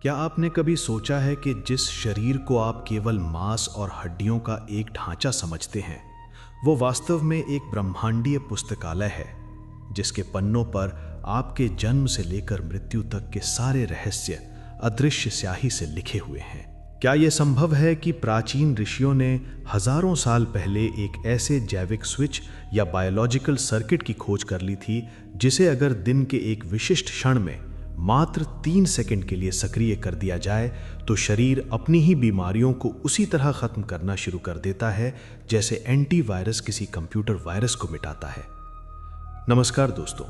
क्या आपने कभी सोचा है कि जिस शरीर को आप केवल मांस और हड्डियों का एक ढांचा समझते हैं, वो वास्तव में एक ब्रह्मांडीय पुस्तकालय है, जिसके पन्नों पर आपके जन्म से लेकर मृत्यु तक के सारे रहस्य अदृश्य स्याही से लिखे हुए हैं। क्या यह संभव है कि प्राचीन ऋषियों ने हजारों साल पहले एक ऐसे जैविक स्विच या बायोलॉजिकल सर्किट की खोज कर ली थी, जिसे अगर दिन के एक विशिष्ट क्षण में मात्र 3 सेकंड के लिए सक्रिय कर दिया जाए तो शरीर अपनी ही बीमारियों को उसी तरह खत्म करना शुरू कर देता है जैसे एंटीवायरस किसी कंप्यूटर वायरस को मिटाता है। नमस्कार दोस्तों,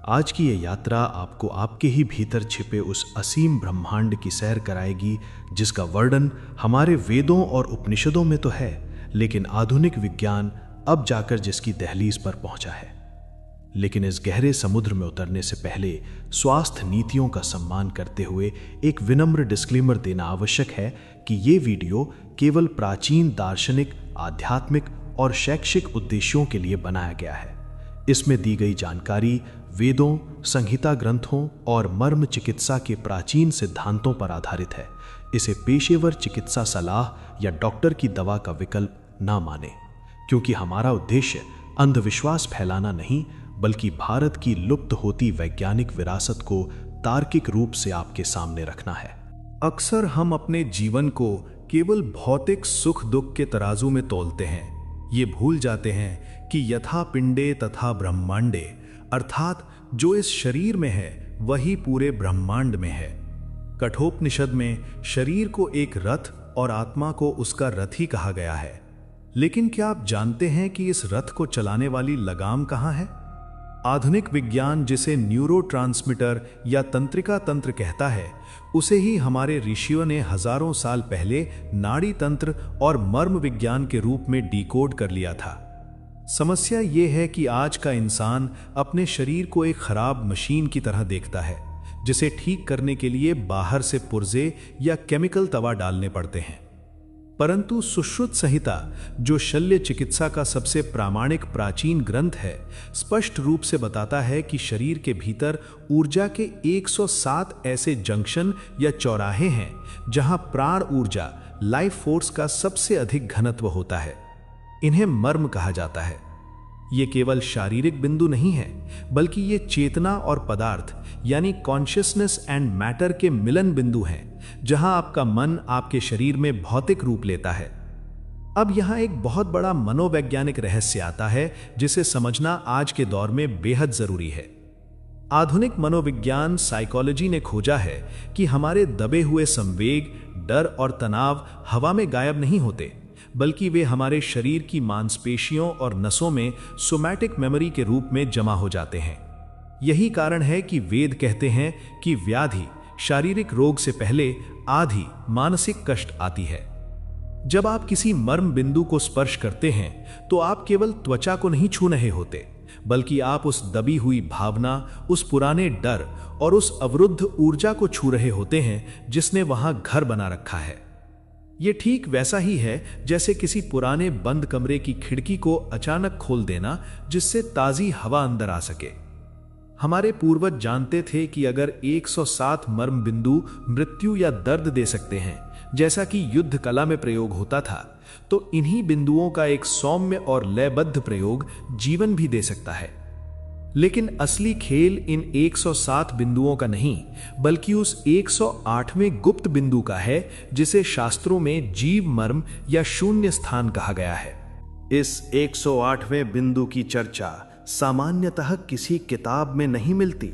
आज की ये यात्रा आपको आपके ही भीतर छिपे उस असीम ब्रह्मांड की सैर कराएगी, जिसका वर्णन हमारे वेदों और उपनिषदों में तो है, लेकिन आधुनिक विज्ञान अब जाकर जिसकी दहलीज पर पहुंचा है। लेकिन इस गहरे समुद्र में उतरने से पहले स्वास्थ्य नीतियों का सम्मान करते हुए एक विनम्र डिस्क्लेमर देना आवश्यक है कि ये वीडियो केवल प्राचीन दार्शनिक, आध्यात्मिक और शैक्षिक उद्देश्यों के लिए बनाया गया है। इसमें दी गई जानकारी वेदों, संहिता ग्रंथों और मर्म चिकित्सा के प्राचीन सिद्धांतों पर आधारित है। इसे पेशेवर चिकित्सा सलाह या डॉक्टर की दवा का विकल्प ना माने, क्योंकि हमारा उद्देश्य अंधविश्वास फैलाना नहीं, बल्कि भारत की लुप्त होती वैज्ञानिक विरासत को तार्किक रूप से आपके सामने रखना है। अक्सर हम अपने जीवन को केवल भौतिक सुख दुख के तराजू में तौलते हैं। ये भूल जाते हैं कि यथा पिंडे तथा ब्रह्मांडे, अर्थात जो इस शरीर में है वही पूरे ब्रह्मांड में है। कठोपनिषद में शरीर को एक रथ और आत्मा को उसका रथ ही कहा गया है। लेकिन क्या आप जानते हैं कि इस रथ को चलाने वाली लगाम कहाँ है? आधुनिक विज्ञान जिसे न्यूरोट्रांसमीटर या तंत्रिका तंत्र कहता है, उसे ही हमारे ऋषियों ने हजारों साल पहले नाड़ी तंत्र और मर्म विज्ञान के रूप में डिकोड कर लिया था। समस्या ये है कि आज का इंसान अपने शरीर को एक खराब मशीन की तरह देखता है, जिसे ठीक करने के लिए बाहर से पुर्जे या केमिकल दवा डालने पड़ते हैं। परंतु सुश्रुत संहिता, जो शल्य चिकित्सा का सबसे प्रामाणिक प्राचीन ग्रंथ है, स्पष्ट रूप से बताता है कि शरीर के भीतर ऊर्जा के 107 ऐसे जंक्शन या चौराहे हैं जहां प्राण ऊर्जा, लाइफ फोर्स का सबसे अधिक घनत्व होता है। इन्हें मर्म कहा जाता है। ये केवल शारीरिक बिंदु नहीं है, बल्कि ये चेतना और पदार्थ यानी कॉन्शियसनेस एंड मैटर के मिलन बिंदु हैं, जहां आपका मन आपके शरीर में भौतिक रूप लेता है। अब यहां एक बहुत बड़ा मनोवैज्ञानिक रहस्य आता है, जिसे समझना आज के दौर में बेहद जरूरी है। आधुनिक मनोविज्ञान साइकोलॉजी ने खोजा है कि हमारे दबे हुए संवेग, डर और तनाव हवा में गायब नहीं होते, बल्कि वे हमारे शरीर की मांसपेशियों और नसों में सोमैटिक मेमोरी के रूप में जमा हो जाते हैं। यही कारण है कि वेद कहते हैं कि व्याधि, शारीरिक रोग से पहले आधि, मानसिक कष्ट आती है। जब आप किसी मर्म बिंदु को स्पर्श करते हैं तो आप केवल त्वचा को नहीं छू रहे होते, बल्कि आप उस दबी हुई भावना, उस पुराने डर और उस अवरुद्ध ऊर्जा को छू रहे होते हैं जिसने वहां घर बना रखा है। ये ठीक वैसा ही है जैसे किसी पुराने बंद कमरे की खिड़की को अचानक खोल देना, जिससे ताजी हवा अंदर आ सके। हमारे पूर्वज जानते थे कि अगर 107 मर्म बिंदु मृत्यु या दर्द दे सकते हैं, जैसा कि युद्ध कला में प्रयोग होता था, तो इन्हीं बिंदुओं का एक सौम्य और लयबद्ध प्रयोग जीवन भी दे सकता है। लेकिन असली खेल इन 107 बिंदुओं का नहीं, बल्कि उस 108वें गुप्त बिंदु का है, जिसे शास्त्रों में जीव मर्म या शून्य स्थान कहा गया है। इस 108वें बिंदु की चर्चा सामान्यतः किसी किताब में नहीं मिलती,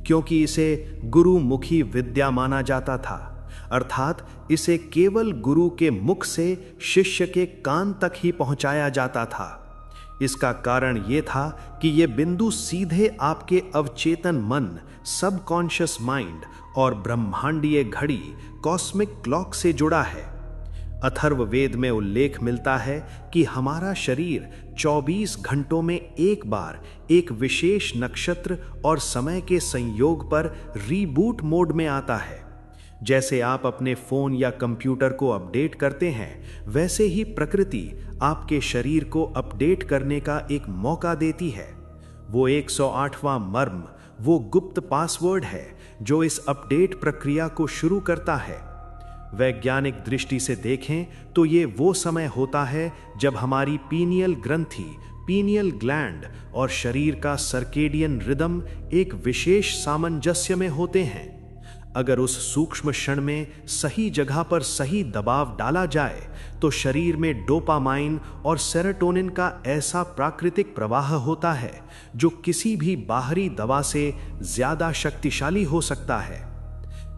क्योंकि इसे गुरुमुखी विद्या माना जाता था, अर्थात इसे केवल गुरु के मुख से शिष्य के कान तक ही पहुंचाया जाता था। इसका कारण ये था कि ये बिंदु सीधे आपके अवचेतन मन, सबकॉन्शियस माइंड और ब्रह्मांडीय घड़ी, कॉस्मिक क्लॉक से जुड़ा है। अथर्ववेद में उल्लेख मिलता है कि हमारा शरीर 24 घंटों में एक बार एक विशेष नक्षत्र और समय के संयोग पर रीबूट मोड में आता है। जैसे आप अपने फोन या कंप्यूटर को अपडेट करते हैं, वैसे ही प्रकृति आपके शरीर को अपडेट करने का एक मौका देती है। वो 108वां मर्म वो गुप्त पासवर्ड है जो इस अपडेट प्रक्रिया को शुरू करता है। वैज्ञानिक दृष्टि से देखें तो ये वो समय होता है जब हमारी पीनियल ग्रंथि, पीनियल ग्लैंड और शरीर का सर्केडियन रिदम एक विशेष सामंजस्य में होते हैं। अगर उस सूक्ष्म क्षण में सही जगह पर सही दबाव डाला जाए तो शरीर में डोपामाइन और सेरोटोनिन का ऐसा प्राकृतिक प्रवाह होता है जो किसी भी बाहरी दवा से ज्यादा शक्तिशाली हो सकता है।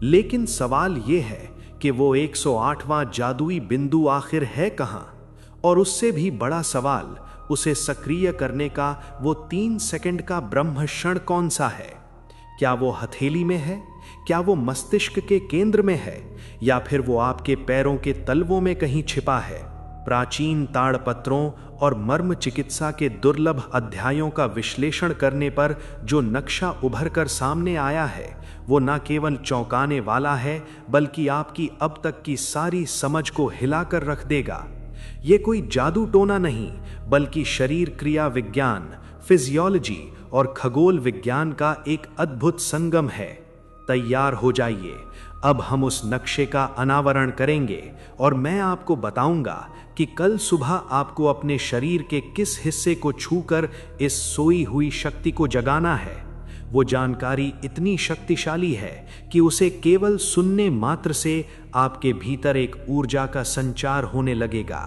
लेकिन सवाल ये है कि वो 108वां जादुई बिंदु आखिर है कहां? और उससे भी बड़ा सवाल, उसे सक्रिय करने का वो 3 सेकंड का ब्रह्म क्षण कौन सा है? क्या वो हथेली में है? क्या वो मस्तिष्क के केंद्र में है? या फिर वो आपके पैरों के तलवों में कहीं छिपा है? प्राचीन ताड़पत्रों और मर्म चिकित्सा के दुर्लभ अध्यायों का विश्लेषण करने पर जो नक्शा उभर कर सामने आया है वो न केवल चौंकाने वाला है बल्कि आपकी अब तक की सारी समझ को हिलाकर रख देगा। ये कोई जादू टोना नहीं बल्कि शरीर क्रिया विज्ञान, फिजियोलॉजी और खगोल विज्ञान का एक अद्भुत संगम है। तैयार हो जाइए, अब हम उस नक्शे का अनावरण करेंगे और मैं आपको बताऊंगा कि कल सुबह आपको अपने शरीर के किस हिस्से को छूकर इस सोई हुई शक्ति को जगाना है। वो जानकारी इतनी शक्तिशाली है कि उसे केवल सुनने मात्र से आपके भीतर एक ऊर्जा का संचार होने लगेगा।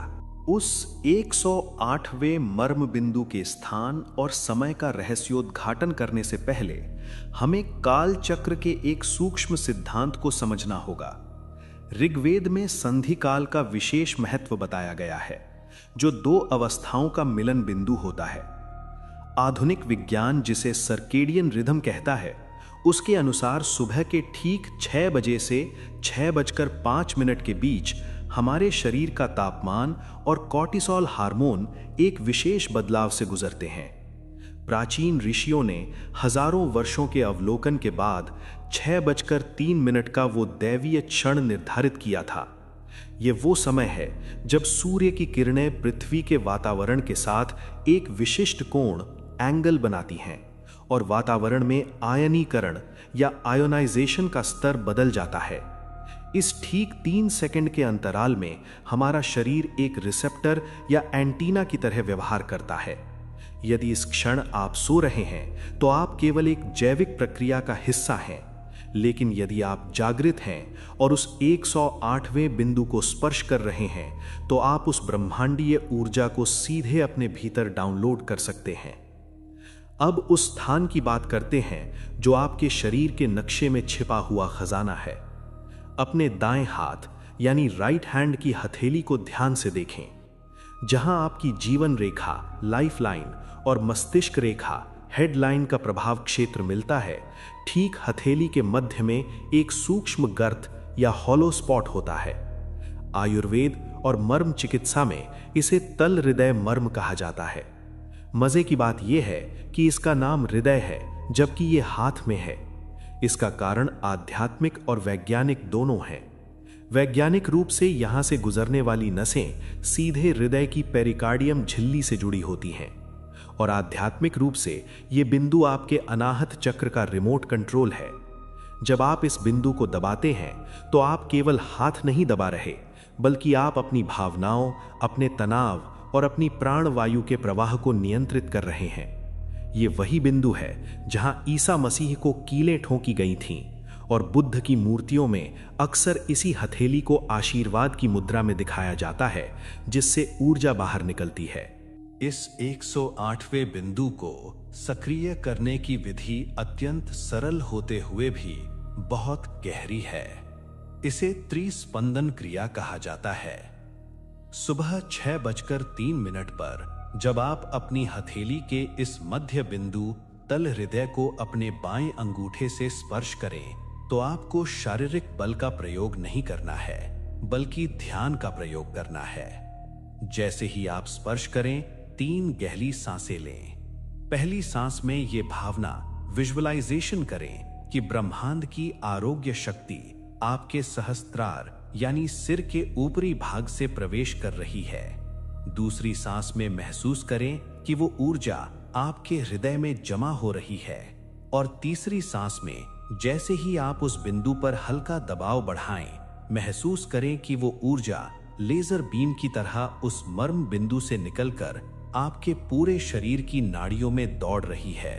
उस 108वें मर्म बिंदु के स्थान और समय का रहस्योद्घाटन करने से पहले हमें काल चक्र के एक सूक्ष्म सिद्धांत को समझना होगा। ऋग्वेद में संधि काल का विशेष महत्व बताया गया है, जो 2 अवस्थाओं का मिलन बिंदु होता है। आधुनिक विज्ञान जिसे सर्केडियन रिदम कहता है, उसके अनुसार सुबह के ठीक 6 बजे से 6:05 के बीच हमारे शरीर का तापमान और कॉर्टिसोल हार्मोन एक विशेष बदलाव से गुजरते हैं। प्राचीन ऋषियों ने हजारों वर्षों के अवलोकन के बाद 6:03 का वो दैवीय क्षण निर्धारित किया था। ये वो समय है जब सूर्य की किरणें पृथ्वी के वातावरण के साथ एक विशिष्ट कोण एंगल बनाती हैं और वातावरण में आयनीकरण या आयोनाइजेशन का स्तर बदल जाता है। इस ठीक 3 सेकंड के अंतराल में हमारा शरीर एक रिसेप्टर या एंटीना की तरह व्यवहार करता है। यदि इस क्षण आप सो रहे हैं तो आप केवल एक जैविक प्रक्रिया का हिस्सा हैं, लेकिन यदि आप जागृत हैं और उस 108वें बिंदु को स्पर्श कर रहे हैं तो आप उस ब्रह्मांडीय ऊर्जा को सीधे अपने भीतर डाउनलोड कर सकते हैं। अब उस स्थान की बात करते हैं जो आपके शरीर के नक्शे में छिपा हुआ खजाना है। अपने दाएं हाथ यानी राइट हैंड की हथेली को ध्यान से देखें। जहां आपकी जीवन रेखा, लाइफ लाइन और मस्तिष्क रेखा, हेडलाइन का प्रभाव क्षेत्र मिलता है, ठीक हथेली के मध्य में एक सूक्ष्म गर्त या हॉलो स्पॉट होता है। आयुर्वेद और मर्म चिकित्सा में इसे तल हृदय मर्म कहा जाता है। मजे की बात यह है कि इसका नाम हृदय है जबकि ये हाथ में है। इसका कारण आध्यात्मिक और वैज्ञानिक दोनों हैं। वैज्ञानिक रूप से यहां से गुजरने वाली नसें सीधे हृदय की पेरिकार्डियम झिल्ली से जुड़ी होती हैं और आध्यात्मिक रूप से ये बिंदु आपके अनाहत चक्र का रिमोट कंट्रोल है। जब आप इस बिंदु को दबाते हैं तो आप केवल हाथ नहीं दबा रहे बल्कि आप अपनी भावनाओं, अपने तनाव और अपनी प्राण वायु के प्रवाह को नियंत्रित कर रहे हैं। ये वही बिंदु है जहां ईसा मसीह को कीलें ठोंकी गई थीं और बुद्ध की मूर्तियों में अक्सर इसी हथेली को आशीर्वाद की मुद्रा में दिखाया जाता है जिससे ऊर्जा बाहर निकलती है। इस 108वें बिंदु को सक्रिय करने की विधि अत्यंत सरल होते हुए भी बहुत गहरी है। इसे त्रिस्पंदन क्रिया कहा जाता है। सुबह 6:03 पर जब आप अपनी हथेली के इस मध्य बिंदु तल हृदय को अपने बाएं अंगूठे से स्पर्श करें तो आपको शारीरिक बल का प्रयोग नहीं करना है बल्कि ध्यान का प्रयोग करना है। जैसे ही आप स्पर्श करें 3 गहरी सांसें लें। पहली सांस में ये भावना विजुअलाइजेशन करें कि ब्रह्मांड की आरोग्य शक्ति आपके सहस्त्रार यानी सिर के ऊपरी भाग से प्रवेश कर रही है। दूसरी सांस में महसूस करें कि वो ऊर्जा आपके हृदय में जमा हो रही है और तीसरी सांस में जैसे ही आप उस बिंदु पर हल्का दबाव बढ़ाएं, महसूस करें कि वो ऊर्जा लेजर बीम की तरह उस मर्म बिंदु से निकलकर आपके पूरे शरीर की नाड़ियों में दौड़ रही है।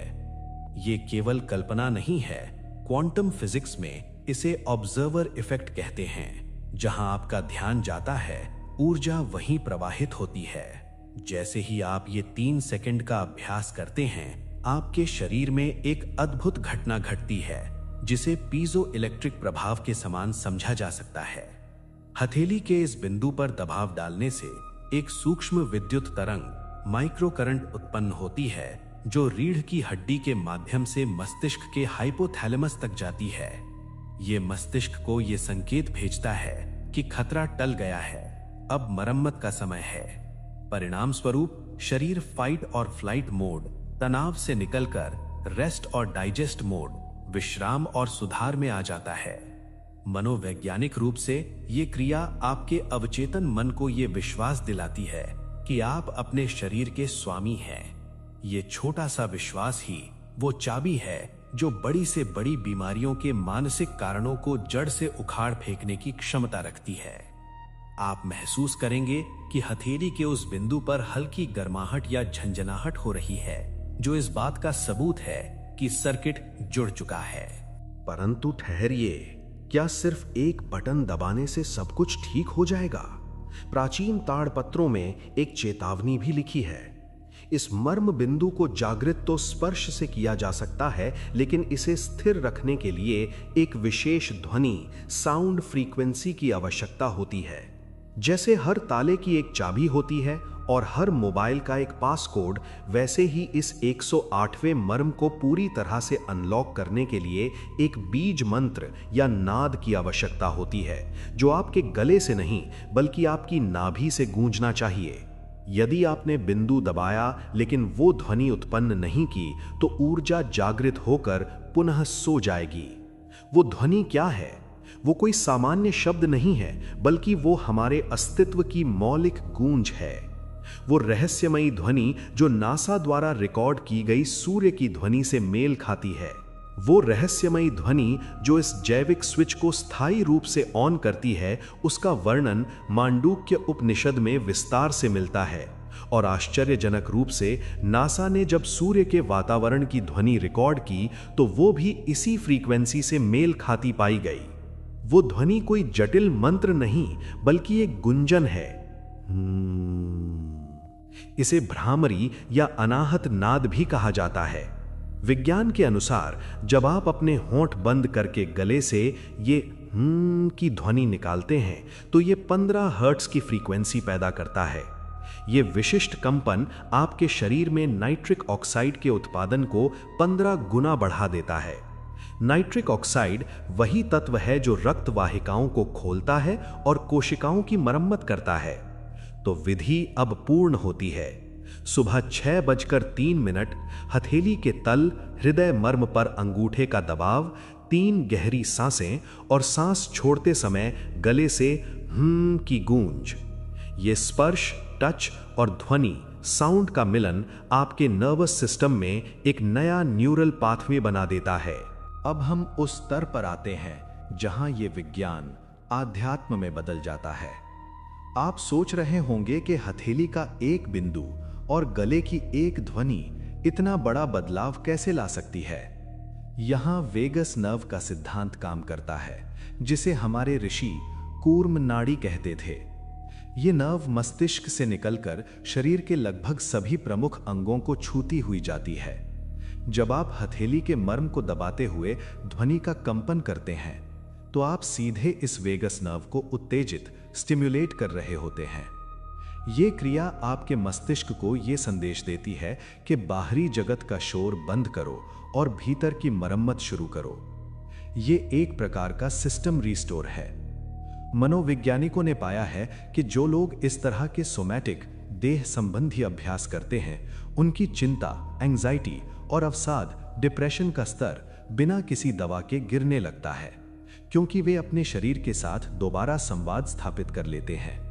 ये केवल कल्पना नहीं है, क्वांटम फिजिक्स में इसे ऑब्जर्वर इफेक्ट कहते हैं। जहां आपका ध्यान जाता है, ऊर्जा वहीं प्रवाहित होती है। जैसे ही आप ये 3 सेकंड का अभ्यास करते हैं, आपके शरीर में एक अद्भुत घटना घटती है जिसे पीजो इलेक्ट्रिक प्रभाव के समान समझा जा सकता है। हथेली के इस बिंदु पर दबाव डालने से एक सूक्ष्म विद्युत तरंग माइक्रो करंट उत्पन्न होती है जो रीढ़ की हड्डी के माध्यम से मस्तिष्क के हाइपोथैलेमस तक जाती है। ये मस्तिष्क को ये संकेत भेजता है कि खतरा टल गया है, अब मरम्मत का समय है। परिणाम स्वरूप शरीर फाइट और फ्लाइट मोड, तनाव से निकलकर रेस्ट और डाइजेस्ट मोड, विश्राम और सुधार में आ जाता है। मनोवैज्ञानिक रूप से ये क्रिया आपके अवचेतन मन को ये विश्वास दिलाती है कि आप अपने शरीर के स्वामी हैं। ये छोटा सा विश्वास ही वो चाबी है जो बड़ी से बड़ी बीमारियों के मानसिक कारणों को जड़ से उखाड़ फेंकने की क्षमता रखती है। आप महसूस करेंगे कि हथेली के उस बिंदु पर हल्की गर्माहट या झंझनाहट हो रही है, जो इस बात का सबूत है कि सर्किट जुड़ चुका है। परंतु ठहरिए, क्या सिर्फ एक बटन दबाने से सब कुछ ठीक हो जाएगा? प्राचीन ताड़पत्रों में एक चेतावनी भी लिखी है। इस मर्म बिंदु को जागृत तो स्पर्श से किया जा सकता है, लेकिन इसे स्थिर रखने के लिए एक विशेष ध्वनि, साउंड फ्रीक्वेंसी की आवश्यकता होती है। जैसे हर ताले की एक चाबी होती है और हर मोबाइल का एक पासकोड, वैसे ही इस 108वें मर्म को पूरी तरह से अनलॉक करने के लिए एक बीज मंत्र या नाद की आवश्यकता होती है, जो आपके गले से नहीं बल्कि आपकी नाभि से गूंजना चाहिए। यदि आपने बिंदु दबाया लेकिन वो ध्वनि उत्पन्न नहीं की, तो ऊर्जा जागृत होकर पुनः सो जाएगी। वो ध्वनि क्या है? वो कोई सामान्य शब्द नहीं है, बल्कि वो हमारे अस्तित्व की मौलिक गूंज है। वो रहस्यमयी ध्वनि जो नासा द्वारा रिकॉर्ड की गई सूर्य की ध्वनि से मेल खाती है। वो रहस्यमयी ध्वनि जो इस जैविक स्विच को स्थायी रूप से ऑन करती है, उसका वर्णन मांडूक्य उपनिषद में विस्तार से मिलता है। और आश्चर्यजनक रूप से नासा ने जब सूर्य के वातावरण की ध्वनि रिकॉर्ड की, तो वो भी इसी फ्रीक्वेंसी से मेल खाती पाई गई। वो ध्वनि कोई जटिल मंत्र नहीं, बल्कि एक गुंजन है। इसे भ्रामरी या अनाहत नाद भी कहा जाता है। विज्ञान के अनुसार जब आप अपने होंठ बंद करके गले से ये की ध्वनि निकालते हैं, तो ये 15 हर्ट्ज की फ्रीक्वेंसी पैदा करता है। ये विशिष्ट कंपन आपके शरीर में नाइट्रिक ऑक्साइड के उत्पादन को 15 गुना बढ़ा देता है। नाइट्रिक ऑक्साइड वही तत्व है जो रक्त वाहिकाओं को खोलता है और कोशिकाओं की मरम्मत करता है। तो विधि अब पूर्ण होती है। सुबह 6:03, हथेली के तल हृदय मर्म पर अंगूठे का दबाव, 3 गहरी सांसें और सांस छोड़ते समय गले से की गूंज। ये स्पर्श, टच और ध्वनि, साउंड का मिलन आपके नर्वस सिस्टम में एक नया न्यूरल पाथवे बना देता है। अब हम उस स्तर पर आते हैं जहां ये विज्ञान आध्यात्म में बदल जाता है। आप सोच रहे होंगे कि हथेली का एक बिंदु और गले की एक ध्वनि इतना बड़ा बदलाव कैसे ला सकती है। यहां वेगस नर्व का सिद्धांत काम करता है, जिसे हमारे ऋषि कूर्म नाड़ी कहते थे। ये नर्व मस्तिष्क से निकलकर शरीर के लगभग सभी प्रमुख अंगों को छूती हुई जाती है। जब आप हथेली के मर्म को दबाते हुए ध्वनि का कंपन करते हैं, तो आप सीधे इस वेगस नर्व को उत्तेजित, स्टिम्युलेट कर रहे होते हैं। ये क्रिया आपके मस्तिष्क को ये संदेश देती है कि बाहरी जगत का शोर बंद करो और भीतर की मरम्मत शुरू करो। ये एक प्रकार का सिस्टम रिस्टोर है। मनोवैज्ञानिकों ने पाया है कि जो लोग इस तरह के सोमैटिक, देह संबंधी अभ्यास करते हैं, उनकी चिंता, एंजाइटी और अवसाद, डिप्रेशन का स्तर बिना किसी दवा के गिरने लगता है, क्योंकि वे अपने शरीर के साथ दोबारा संवाद स्थापित कर लेते हैं।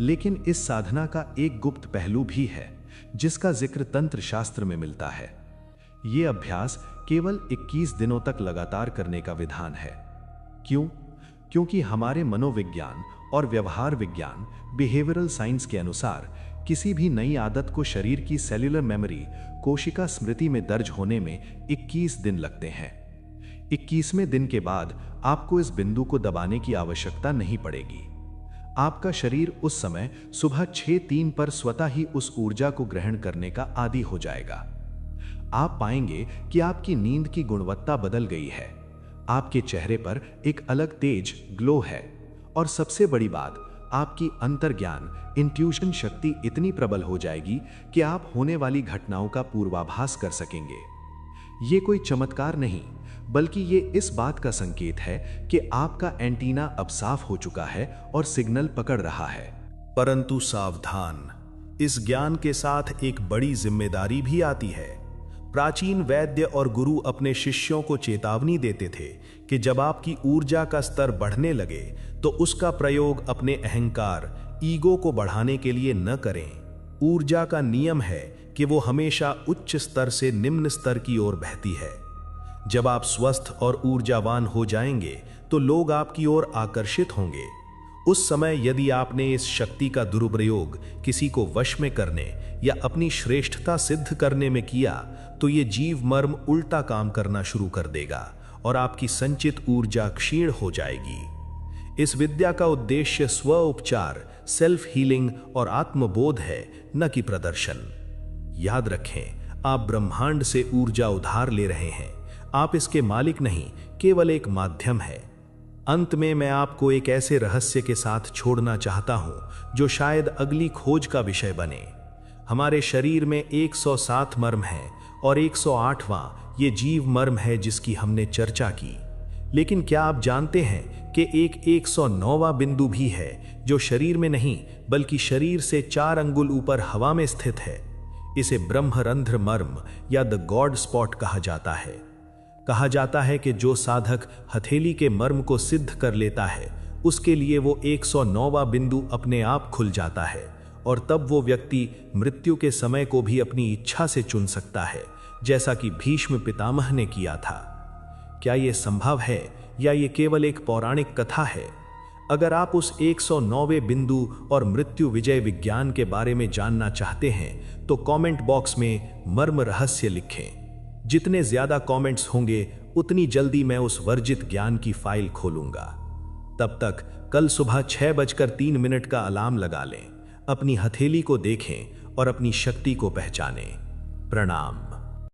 लेकिन इस साधना का एक गुप्त पहलू भी है, जिसका जिक्र तंत्र शास्त्र में मिलता है। ये अभ्यास केवल 21 दिनों तक लगातार करने का विधान है। क्यों? क्योंकि हमारे मनोविज्ञान और व्यवहार विज्ञान बिहेवियरल साइंस के अनुसार किसी भी नई आदत को शरीर की सेल्यूलर मेमोरी कोशिका स्मृति में दर्ज होने में 21 दिन लगते हैं। 21वें दिन के बाद आपको इस बिंदु को दबाने की आवश्यकता नहीं पड़ेगी। आपका शरीर उस समय सुबह 6:03 पर स्वतः ही उस ऊर्जा को ग्रहण करने का आदी हो जाएगा। आप पाएंगे कि आपकी नींद की गुणवत्ता बदल गई है। आपके चेहरे पर एक अलग तेज ग्लो है और सबसे बड़ी बात, आपकी अंतर्ज्ञान इंट्यूशन शक्ति इतनी प्रबल हो जाएगी कि आप होने वाली घटनाओं का पूर्वाभास कर सकेंगे। ये कोई चमत्कार नहीं, बल्कि ये इस बात का संकेत है कि आपका एंटीना अब साफ हो चुका है और सिग्नल पकड़ रहा है। परंतु सावधान, इस ज्ञान के साथ एक बड़ी जिम्मेदारी भी आती है। प्राचीन वैद्य और गुरु अपने शिष्यों को चेतावनी देते थे कि जब आपकी ऊर्जा का स्तर बढ़ने लगे तो उसका प्रयोग अपने अहंकार, ईगो को बढ़ाने के लिए न करें। ऊर्जा का नियम है कि वो हमेशा उच्च स्तर से निम्न स्तर की ओर बहती है। जब आप स्वस्थ और ऊर्जावान हो जाएंगे तो लोग आपकी ओर आकर्षित होंगे। उस समय यदि आपने इस शक्ति का दुरुपयोग किसी को वश में करने या अपनी श्रेष्ठता सिद्ध करने में किया तो ये जीव मर्म उल्टा काम करना शुरू कर देगा और आपकी संचित ऊर्जा क्षीण हो जाएगी। इस विद्या का उद्देश्य स्व उपचार, सेल्फ हीलिंग और आत्मबोध है, न कि प्रदर्शन। याद रखें, आप ब्रह्मांड से ऊर्जा उधार ले रहे हैं। आप इसके मालिक नहीं, केवल एक माध्यम है। अंत में मैं आपको एक ऐसे रहस्य के साथ छोड़ना चाहता हूं जो शायद अगली खोज का विषय बने। हमारे शरीर में 107 मर्म हैं और 108वां ये जीव मर्म है जिसकी हमने चर्चा की। लेकिन क्या आप जानते हैं कि एक 109वां बिंदु भी है जो शरीर में नहीं बल्कि शरीर से 4 अंगुल ऊपर हवा में स्थित है। इसे ब्रह्मरंध्र मर्म या द गॉड स्पॉट कहा जाता है। कहा जाता है कि जो साधक हथेली के मर्म को सिद्ध कर लेता है उसके लिए वो 109वां बिंदु अपने आप खुल जाता है और तब वो व्यक्ति मृत्यु के समय को भी अपनी इच्छा से चुन सकता है, जैसा कि भीष्म पितामह ने किया था। क्या ये संभव है या ये केवल एक पौराणिक कथा है? अगर आप उस 109वें बिंदु और मृत्यु विजय विज्ञान के बारे में जानना चाहते हैं तो कमेंट बॉक्स में मर्म रहस्य लिखें। जितने ज्यादा कमेंट्स होंगे उतनी जल्दी मैं उस वर्जित ज्ञान की फाइल खोलूंगा। तब तक कल सुबह 6:03 का अलार्म लगा लें, अपनी हथेली को देखें और अपनी शक्ति को पहचानें। प्रणाम।